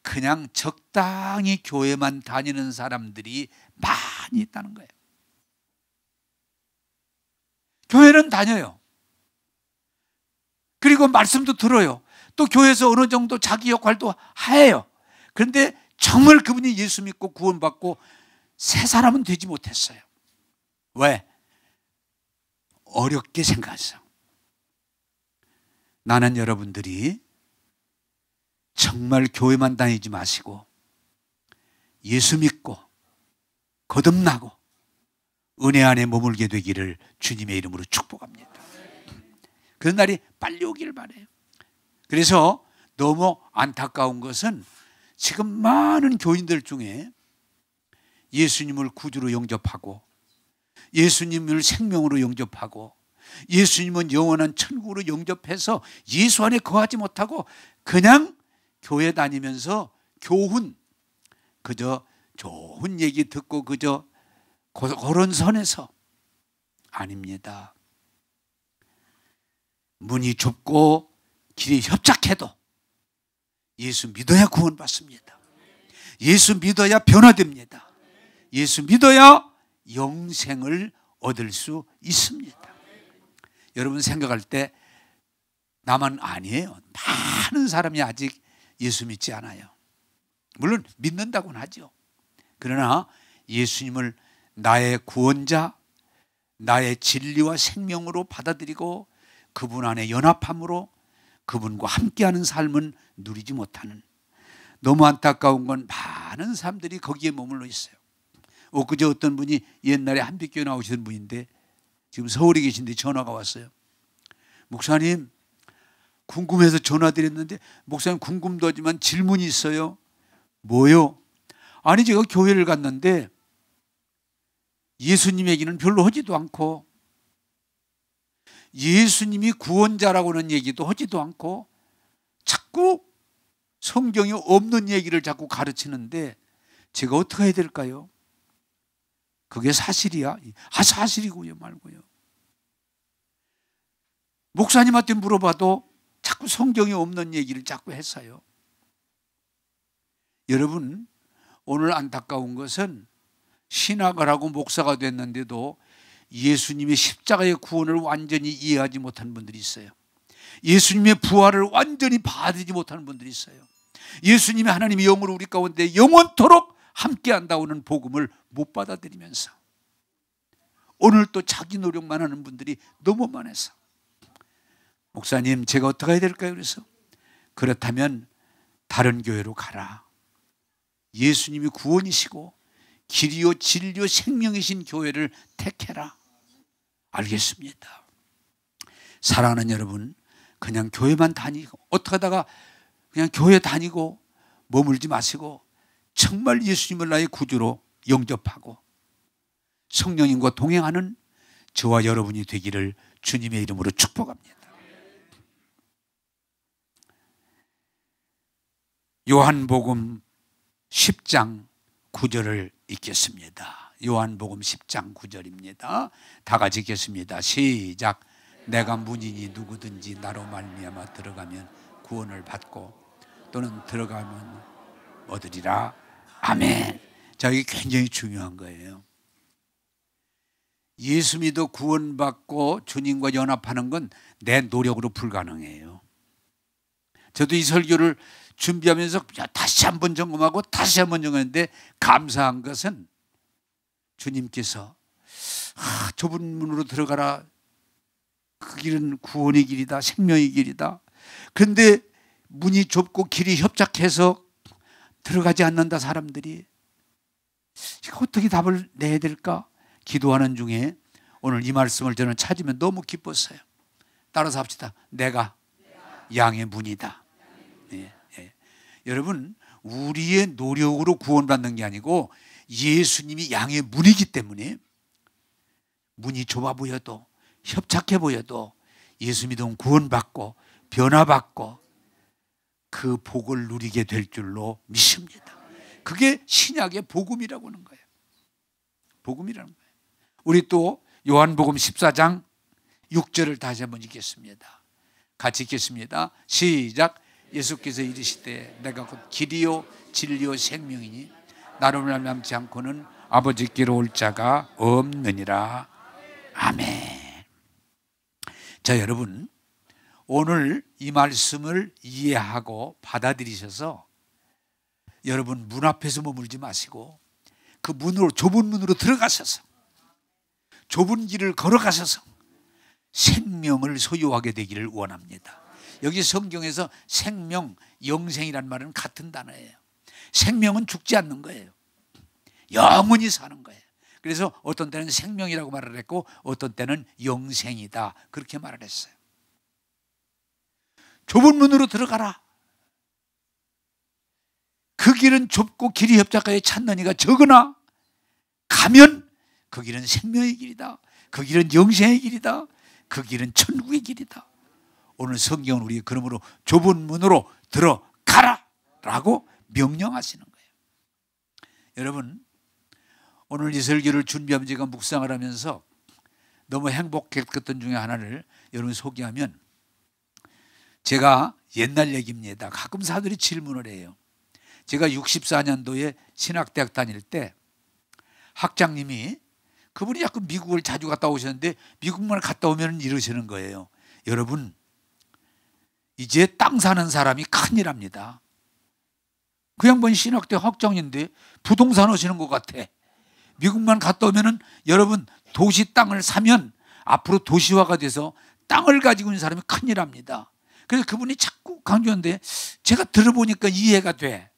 그냥 적당히 교회만 다니는 사람들이 많이 있다는 거예요. 교회는 다녀요. 그리고 말씀도 들어요. 또 교회에서 어느 정도 자기 역할도 해요. 그런데 정말 그분이 예수 믿고 구원받고 새 사람은 되지 못했어요. 왜? 어렵게 생각해서. 나는 여러분들이 정말 교회만 다니지 마시고 예수 믿고 거듭나고 은혜 안에 머물게 되기를 주님의 이름으로 축복합니다. 그런 날이 빨리 오기를 바라요. 그래서 너무 안타까운 것은 지금 많은 교인들 중에 예수님을 구주로 영접하고 예수님을 생명으로 영접하고 예수님은 영원한 천국으로 영접해서 예수 안에 거하지 못하고 그냥 교회 다니면서 교훈, 그저 좋은 얘기 듣고 그저 그런 선에서. 아닙니다. 문이 좁고 길이 협착해도 예수 믿어야 구원받습니다. 예수 믿어야 변화됩니다. 예수 믿어야 영생을 얻을 수 있습니다. 여러분 생각할 때 나만 아니에요. 많은 사람이 아직 예수 믿지 않아요. 물론 믿는다고는 하죠. 그러나 예수님을 나의 구원자, 나의 진리와 생명으로 받아들이고 그분 안에 연합함으로 그분과 함께하는 삶은 누리지 못하는, 너무 안타까운 건 많은 사람들이 거기에 머물러 있어요. 엊그제 어떤 분이 옛날에 한빛교회 나오시던 분인데 지금 서울에 계신데 전화가 왔어요. 목사님, 궁금해서 전화드렸는데 목사님 궁금도 하지만 질문이 있어요. 뭐요? 아니 제가 교회를 갔는데 예수님 얘기는 별로 하지도 않고 예수님이 구원자라고 하는 얘기도 하지도 않고 자꾸 성경이 없는 얘기를 자꾸 가르치는데 제가 어떻게 해야 될까요? 그게 사실이야? 사실이고요 말고요. 목사님한테 물어봐도 자꾸 성경이 없는 얘기를 자꾸 했어요. 여러분, 오늘 안타까운 것은 신학을 하고 목사가 됐는데도 예수님의 십자가의 구원을 완전히 이해하지 못하는 분들이 있어요. 예수님의 부활을 완전히 받아들이지 못하는 분들이 있어요. 예수님의 하나님의 영으로 우리 가운데 영원토록 함께한다고는 복음을 못 받아들이면서 오늘 또 자기 노력만 하는 분들이 너무 많아서, 목사님 제가 어떻게 해야 될까요? 그래서 그렇다면 다른 교회로 가라. 예수님이 구원이시고 길이요 진리요 생명이신 교회를 택해라. 알겠습니다. 사랑하는 여러분, 그냥 교회만 다니고 어떻게 하다가 그냥 교회 다니고 머물지 마시고 정말 예수님을 나의 구주로 영접하고 성령님과 동행하는 저와 여러분이 되기를 주님의 이름으로 축복합니다. 요한복음 10장 9절을 읽겠습니다. 요한복음 10장 9절입니다. 다 같이 읽겠습니다. 시작. 내가 문이니 누구든지 나로 말미암아 들어가면 구원을 받고 또는 들어가면 얻으리라. 아멘. 자, 이게 굉장히 중요한 거예요. 예수 믿어 구원받고 주님과 연합하는 건 내 노력으로 불가능해요. 저도 이 설교를 준비하면서 다시 한번 점검하고 다시 한번 점검했는데 감사한 것은 주님께서 좁은 문으로 들어가라. 그 길은 구원의 길이다, 생명의 길이다. 그런데 문이 좁고 길이 협착해서 들어가지 않는다. 사람들이 어떻게 답을 내야 될까 기도하는 중에 오늘 이 말씀을 저는 찾으면 너무 기뻤어요. 따라서 합시다. 내가 양의 문이다. 예, 예. 여러분, 우리의 노력으로 구원받는 게 아니고 예수님이 양의 문이기 때문에 문이 좁아 보여도 협착해 보여도 예수 믿으면 구원받고 변화받고 그 복을 누리게 될 줄로 믿습니다. 그게 신약의 복음이라고 하는 거예요. 복음이라는 거예요. 우리 또 요한복음 14장 6절을 다시 한번 읽겠습니다. 같이 읽겠습니다. 시작. 예수께서 이르시되 내가 곧 길이요 진리요 생명이니 나로 말미암지 않고는 아버지께로 올 자가 없느니라. 아멘. 자, 여러분, 오늘 이 말씀을 이해하고 받아들이셔서 여러분 문 앞에서 머물지 마시고 그 문으로, 좁은 문으로 들어가셔서 좁은 길을 걸어가셔서 생명을 소유하게 되기를 원합니다. 여기 성경에서 생명, 영생이라는 말은 같은 단어예요. 생명은 죽지 않는 거예요. 영원히 사는 거예요. 그래서 어떤 때는 생명이라고 말을 했고 어떤 때는 영생이다 그렇게 말을 했어요. 좁은 문으로 들어가라. 그 길은 좁고 길이 협착하여 찾는 이가 적으나 가면 그 길은 생명의 길이다. 그 길은 영생의 길이다. 그 길은 천국의 길이다. 오늘 성경은 우리 그러므로 좁은 문으로 들어가라 라고 명령하시는 거예요. 여러분, 오늘 이 설교를 준비하면 제가 묵상을 하면서 너무 행복했던 중에 하나를 여러분 소개하면, 제가 옛날 얘기입니다. 가끔 사람들이 질문을 해요. 제가 64년도에 신학대학 다닐 때 학장님이, 그분이 자꾸 미국을 자주 갔다 오셨는데 미국만 갔다 오면 이러시는 거예요. 여러분, 이제 땅 사는 사람이 큰일 합니다. 그 양반 신학대 학장인데 부동산 하시는 것 같아. 미국만 갔다 오면은 여러분 도시 땅을 사면 앞으로 도시화가 돼서 땅을 가지고 있는 사람이 큰일 합니다. 그래서 그분이 자꾸 강조하는데 제가 들어보니까 이해가 돼.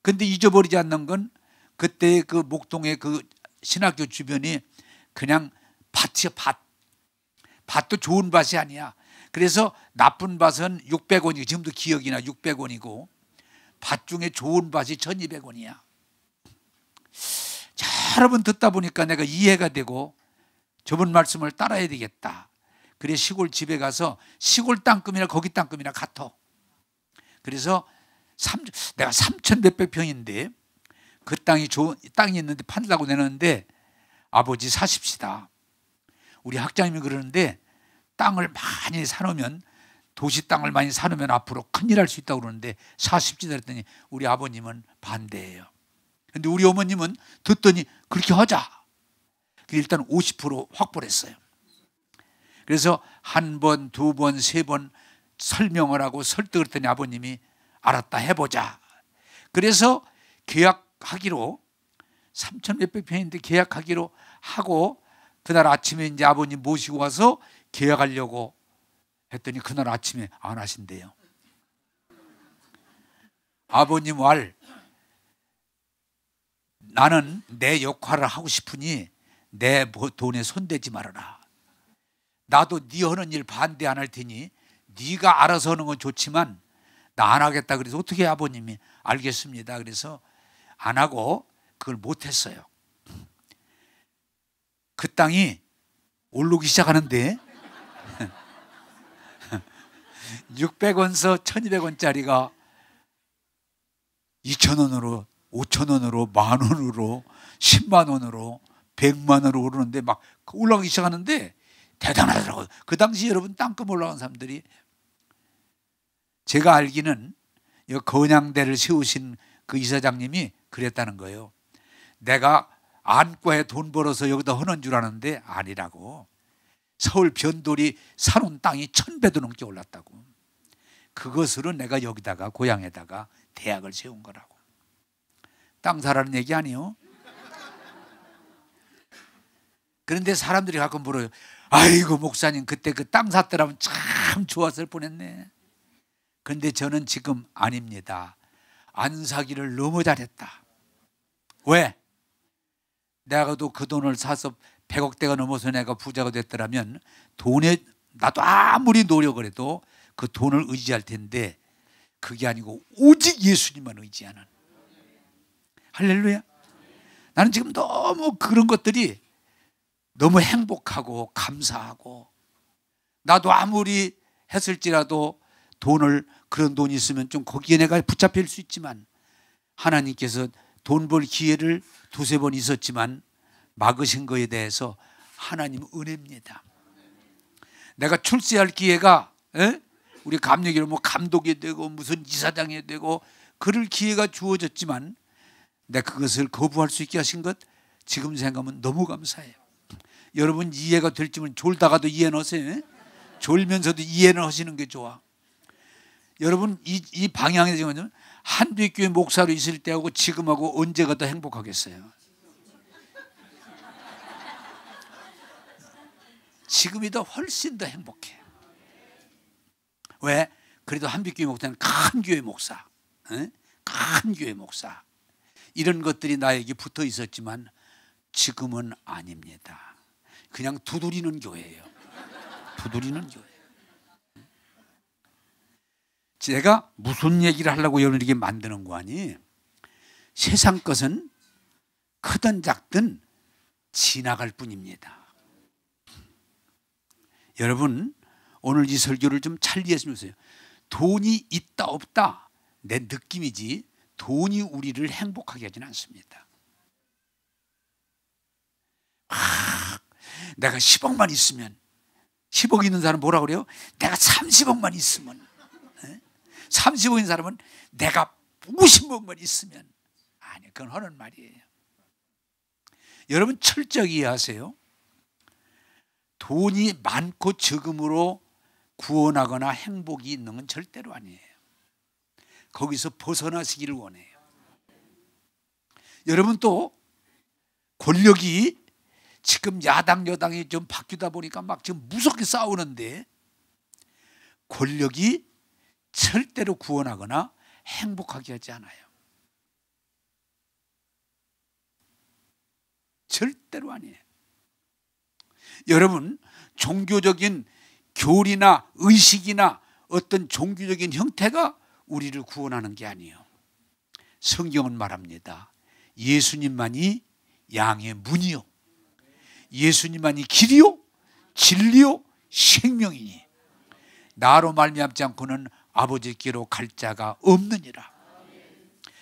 근데 잊어버리지 않는 건 그때 그 목동의 그 신학교 주변이 그냥 밭이야, 밭. 밭도 좋은 밭이 아니야. 그래서 나쁜 밭은 600원이고 지금도 기억이 나. 600원이고 밭 중에 좋은 밭이 1200원이야. 여러 번 듣다 보니까 내가 이해가 되고 저번 말씀을 따라야 되겠다. 그래 시골 집에 가서 시골 땅금이나 거기 땅금이나 같아. 그래서 내가 3천 몇백 평인데 그 땅이 좋은 땅이 있는데 판다고 내놨는데 아버지 사십시다. 우리 학장님이 그러는데 땅을 많이 사놓으면, 도시 땅을 많이 사놓으면 앞으로 큰일 할 수 있다고 그러는데 사십시다 그랬더니 우리 아버님은 반대예요. 근데 우리 어머님은 듣더니 그렇게 하자. 일단 50% 확보를 했어요. 그래서 한 번, 두 번, 세 번 설명을 하고 설득을 했더니 아버님이 알았다, 해보자. 그래서 계약하기로, 3천 몇백 평인데 계약하기로 하고 그날 아침에 이제 아버님 모시고 와서 계약하려고 했더니 그날 아침에 안 하신대요. 아버님 말, 나는 내 역할을 하고 싶으니 내 돈에 손대지 말아라. 나도 네 하는 일 반대 안 할 테니 네가 알아서 하는 건 좋지만 나 안 하겠다. 그래서 어떻게 해? 아버님이 알겠습니다. 그래서 안 하고 그걸 못 했어요. 그 땅이 오르기 시작하는데 600원서 1200원짜리가 2,000원으로, 5,000원으로, 10,000원으로, 10만원으로, 100만원으로 오르는데 막 올라가기 시작하는데 대단하더라고요. 그 당시 여러분 땅금 올라간 사람들이, 제가 알기는 건양대를 세우신 그 이사장님이 그랬다는 거예요. 내가 안과에 돈 벌어서 여기다 하는 줄 아는데 아니라고. 서울 변돌이 사놓은 땅이 1,000배도 넘게 올랐다고. 그것으로 내가 여기다가 고향에다가 대학을 세운 거라고. 땅 사라는 얘기 아니에요. 그런데 사람들이 가끔 물어요. 아이고 목사님 그때 그 땅 샀더라면 참 좋았을 뻔했네. 그런데 저는 지금 아닙니다. 안 사기를 너무 잘했다. 왜? 내가도 그 돈을 사서 100억대가 넘어서 내가 부자가 됐더라면 돈에 나도 아무리 노력을 해도 그 돈을 의지할 텐데 그게 아니고 오직 예수님만 의지하는. 할렐루야. 나는 지금 너무 그런 것들이 너무 행복하고 감사하고, 나도 아무리 했을지라도 돈을, 그런 돈이 있으면 좀 거기에 내가 붙잡힐 수 있지만 하나님께서 돈 벌 기회를 두세 번 있었지만 막으신 거에 대해서 하나님 은혜입니다. 내가 출세할 기회가 우리 감리교로 뭐 감독이 되고 무슨 이사장이 되고 그럴 기회가 주어졌지만 내가 그것을 거부할 수 있게 하신 것 지금 생각하면 너무 감사해요. 여러분 이해가 될지는 졸다가도 이해는 하세요. 졸면서도 이해는 하시는 게 좋아. 여러분 이 방향에 지금 한빛교회 목사로 있을 때하고 지금하고 언제가 더 행복하겠어요? 지금이 더 훨씬 더 행복해. 왜? 그래도 한빛교회 목사는 큰 교회 목사, 큰 교회 목사, 이런 것들이 나에게 붙어 있었지만 지금은 아닙니다. 그냥 두드리는 교회예요. 두드리는 교회. 제가 무슨 얘기를 하려고 여러분 이렇게 만드는 거 아니? 세상 것은 크든 작든 지나갈 뿐입니다. 여러분 오늘 이 설교를 좀 잘 이해했으면 좋겠어요. 돈이 있다 없다 내 느낌이지 돈이 우리를 행복하게 하지는 않습니다. 내가 10억만 있으면, 10억 있는 사람은 뭐라 그래요? 내가 30억만 있으면, 30억 있는 사람은 내가 50억만 있으면. 아니, 그건 하는 말이에요. 여러분 철저히 이해하세요. 돈이 많고 적음으로 구원하거나 행복이 있는 건 절대로 아니에요. 거기서 벗어나시기를 원해요. 여러분 또 권력이 지금 야당 여당이 좀 바뀌다 보니까 막 지금 무섭게 싸우는데 권력이 절대로 구원하거나 행복하게 하지 않아요. 절대로 아니에요. 여러분 종교적인 교리나 의식이나 어떤 종교적인 형태가 우리를 구원하는 게 아니에요. 성경은 말합니다. 예수님만이 양의 문이요, 예수님만이 길이요 진리요 생명이니 나로 말미암지 않고는 아버지께로 갈 자가 없느니라.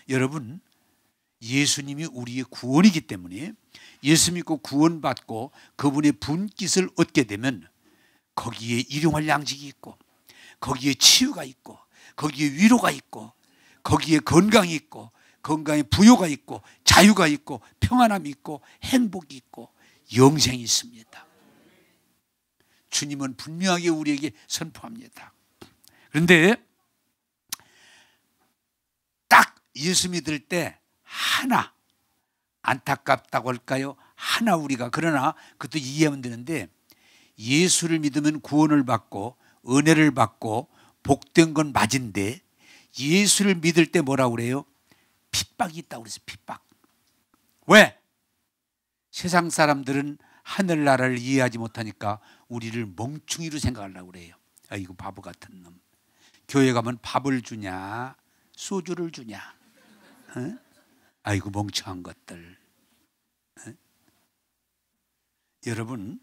여러분 예수님이 우리의 구원이기 때문에 예수 믿고 구원받고 그분의 분깃을 얻게 되면 거기에 일용할 양식이 있고 거기에 치유가 있고 거기에 위로가 있고 거기에 건강이 있고 건강에 부요가 있고 자유가 있고 평안함이 있고 행복이 있고 영생이 있습니다. 주님은 분명하게 우리에게 선포합니다. 그런데 딱 예수 믿을 때 하나 안타깝다고 할까요? 하나 우리가, 그러나 그것도 이해하면 되는데, 예수를 믿으면 구원을 받고 은혜를 받고 복된 건 맞은데 예수를 믿을 때 뭐라고 그래요? 핍박이 있다고 그랬어요. 핍박. 왜? 세상 사람들은 하늘나라를 이해하지 못하니까 우리를 멍충이로 생각하려고 그래요. 아이고 바보 같은 놈. 교회 가면 밥을 주냐 소주를 주냐, 아이고 멍청한 것들. 여러분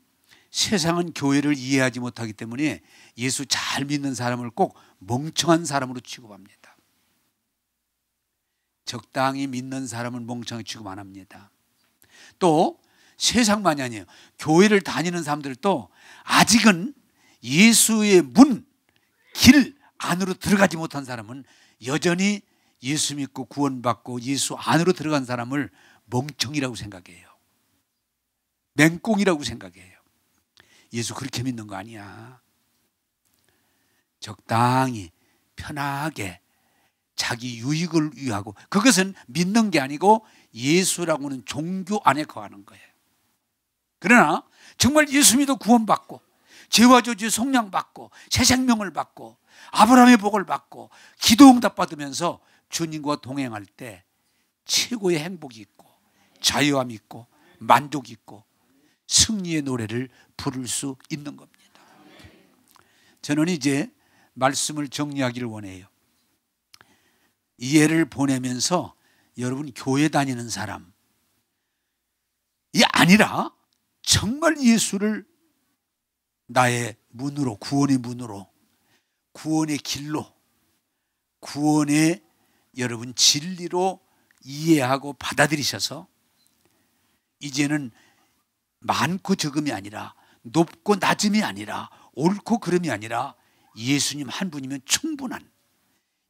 세상은 교회를 이해하지 못하기 때문에 예수 잘 믿는 사람을 꼭 멍청한 사람으로 취급합니다. 적당히 믿는 사람은 멍청하게 취급 안 합니다. 또 세상만이 아니에요. 교회를 다니는 사람들도 아직은 예수의 문, 길 안으로 들어가지 못한 사람은 여전히 예수 믿고 구원받고 예수 안으로 들어간 사람을 멍청이라고 생각해요. 맹꽁이라고 생각해요. 예수 그렇게 믿는 거 아니야. 적당히 편하게 자기 유익을 위하고, 그것은 믿는 게 아니고 예수라고는 종교 안에 거하는 거예요. 그러나 정말 예수 믿어 구원받고 죄와 저주의 속량받고 새 생명을 받고 아브라함의 복을 받고 기도 응답 받으면서 주님과 동행할 때 최고의 행복이 있고 자유함이 있고 만족이 있고 승리의 노래를 부를 수 있는 겁니다. 저는 이제 말씀을 정리하기를 원해요. 이 예를 보내면서 여러분 교회 다니는 사람이 아니라 정말 예수를 나의 문으로, 구원의 문으로, 구원의 길로, 구원의 여러분 진리로 이해하고 받아들이셔서 이제는 많고 적음이 아니라 높고 낮음이 아니라 옳고 그름이 아니라 예수님 한 분이면 충분한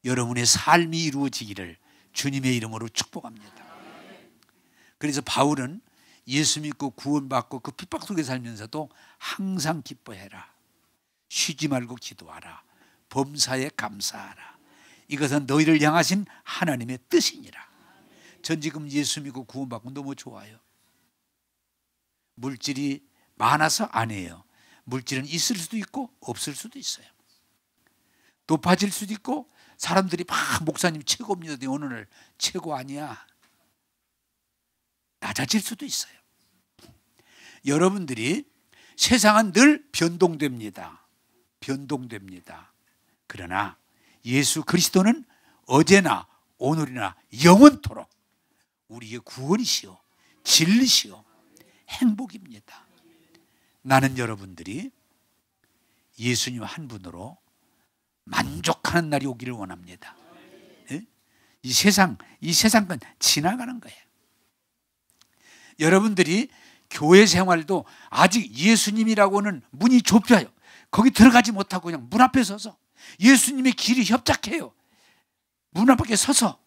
여러분의 삶이 이루어지기를 주님의 이름으로 축복합니다. 그래서 바울은 예수 믿고 구원받고 그 핍박 속에 살면서도 항상 기뻐해라. 쉬지 말고 기도하라. 범사에 감사하라. 이것은 너희를 향하신 하나님의 뜻이니라. 전 지금 예수 믿고 구원받고 너무 좋아요. 물질이 많아서 아니에요. 물질은 있을 수도 있고 없을 수도 있어요. 높아질 수도 있고 사람들이 막 목사님 최고입니다. 오늘 최고 아니야. 낮아질 수도 있어요. 여러분들이 세상은 늘 변동됩니다. 변동됩니다. 그러나 예수 그리스도는 어제나 오늘이나 영원토록 우리의 구원이시요 진리시요 행복입니다. 나는 여러분들이 예수님 한 분으로 만족하는 날이 오기를 원합니다. 예? 이 세상은 지나가는 거예요. 여러분들이 교회 생활도 아직 예수님이라고는 문이 좁혀요. 거기 들어가지 못하고 그냥 문 앞에 서서 예수님의 길이 협착해요. 문 앞에 서서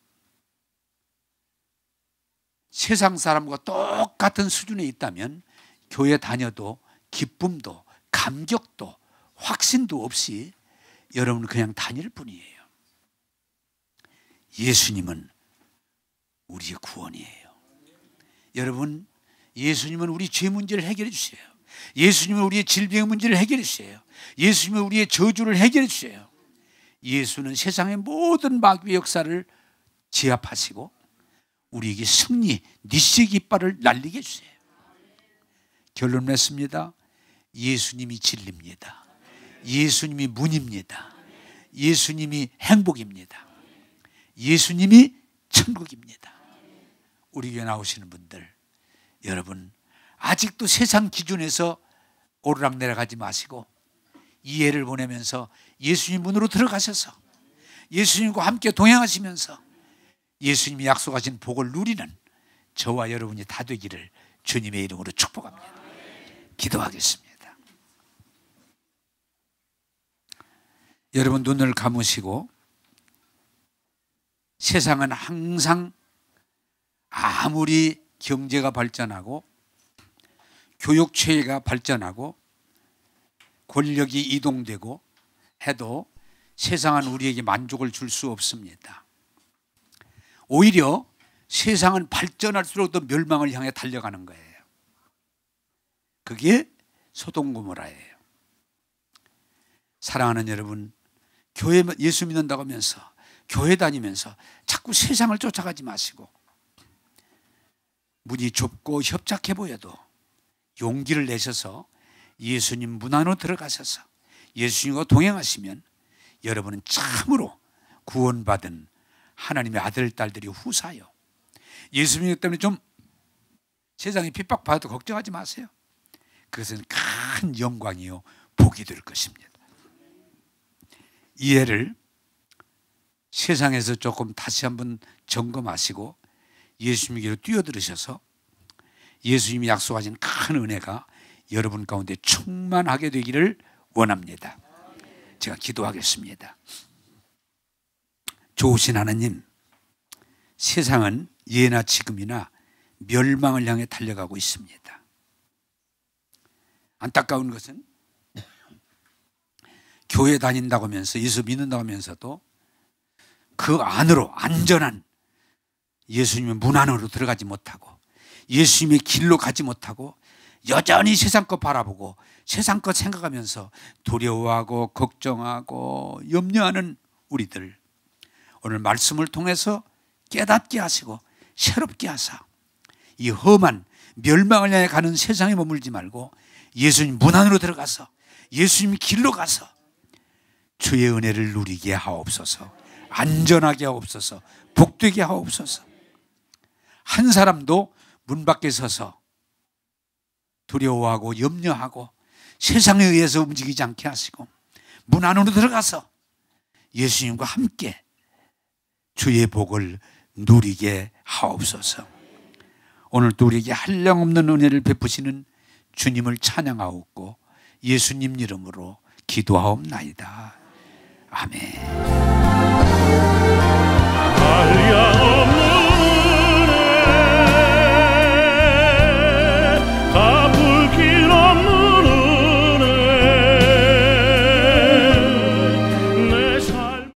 세상 사람과 똑같은 수준에 있다면 교회 다녀도 기쁨도 감격도 확신도 없이 여러분은 그냥 다닐 뿐이에요. 예수님은 우리의 구원이에요. 여러분, 예수님은 우리 죄 문제를 해결해 주세요. 예수님은 우리의 질병의 문제를 해결해 주세요. 예수님은 우리의 저주를 해결해 주세요. 예수는 세상의 모든 마귀의 역사를 제압하시고 우리에게 승리, 니시의 깃발을 날리게 해주세요. 결론 냈습니다. 예수님이 진리입니다. 예수님이 문입니다. 예수님이 행복입니다. 예수님이 천국입니다. 우리 교회 나오시는 분들, 여러분 아직도 세상 기준에서 오르락내락하지 마시고 이 예를 보내면서 예수님 문으로 들어가셔서 예수님과 함께 동행하시면서 예수님이 약속하신 복을 누리는 저와 여러분이 다 되기를 주님의 이름으로 축복합니다. 기도하겠습니다. 여러분 눈을 감으시고, 세상은 항상 아무리 경제가 발전하고 교육체계가 발전하고 권력이 이동되고 해도 세상은 우리에게 만족을 줄 수 없습니다. 오히려 세상은 발전할수록 더 멸망을 향해 달려가는 거예요. 그게 소돔 고모라예요. 사랑하는 여러분, 교회 예수 믿는다고 하면서 교회 다니면서 자꾸 세상을 쫓아가지 마시고 문이 좁고 협착해 보여도 용기를 내셔서 예수님 문 안으로 들어가셔서 예수님과 동행하시면 여러분은 참으로 구원받은 하나님의 아들, 딸들이 후사요. 예수님 때문에 좀 세상에 핍박받아도 걱정하지 마세요. 그것은 큰 영광이요 복이 될 것입니다. 이 예를 세상에서 조금 다시 한번 점검하시고 예수님께로 뛰어들으셔서 예수님이 약속하신 큰 은혜가 여러분 가운데 충만하게 되기를 원합니다. 제가 기도하겠습니다. 좋으신 하나님, 세상은 예나 지금이나 멸망을 향해 달려가고 있습니다. 안타까운 것은 교회 다닌다고 하면서 예수 믿는다고 하면서도 그 안으로 안전한 예수님의 문 안으로 들어가지 못하고 예수님의 길로 가지 못하고 여전히 세상 것 바라보고 세상 것 생각하면서 두려워하고 걱정하고 염려하는 우리들, 오늘 말씀을 통해서 깨닫게 하시고 새롭게 하사 이 험한 멸망을 향해 가는 세상에 머물지 말고 예수님 문 안으로 들어가서 예수님 길로 가서 주의 은혜를 누리게 하옵소서. 안전하게 하옵소서. 복되게 하옵소서. 한 사람도 문 밖에 서서 두려워하고 염려하고 세상에 의해서 움직이지 않게 하시고 문 안으로 들어가서 예수님과 함께 주의 복을 누리게 하옵소서. 오늘도 우리에게 한량없는 은혜를 베푸시는 주님을 찬양하옵고 예수님 이름으로 기도하옵나이다. 아멘.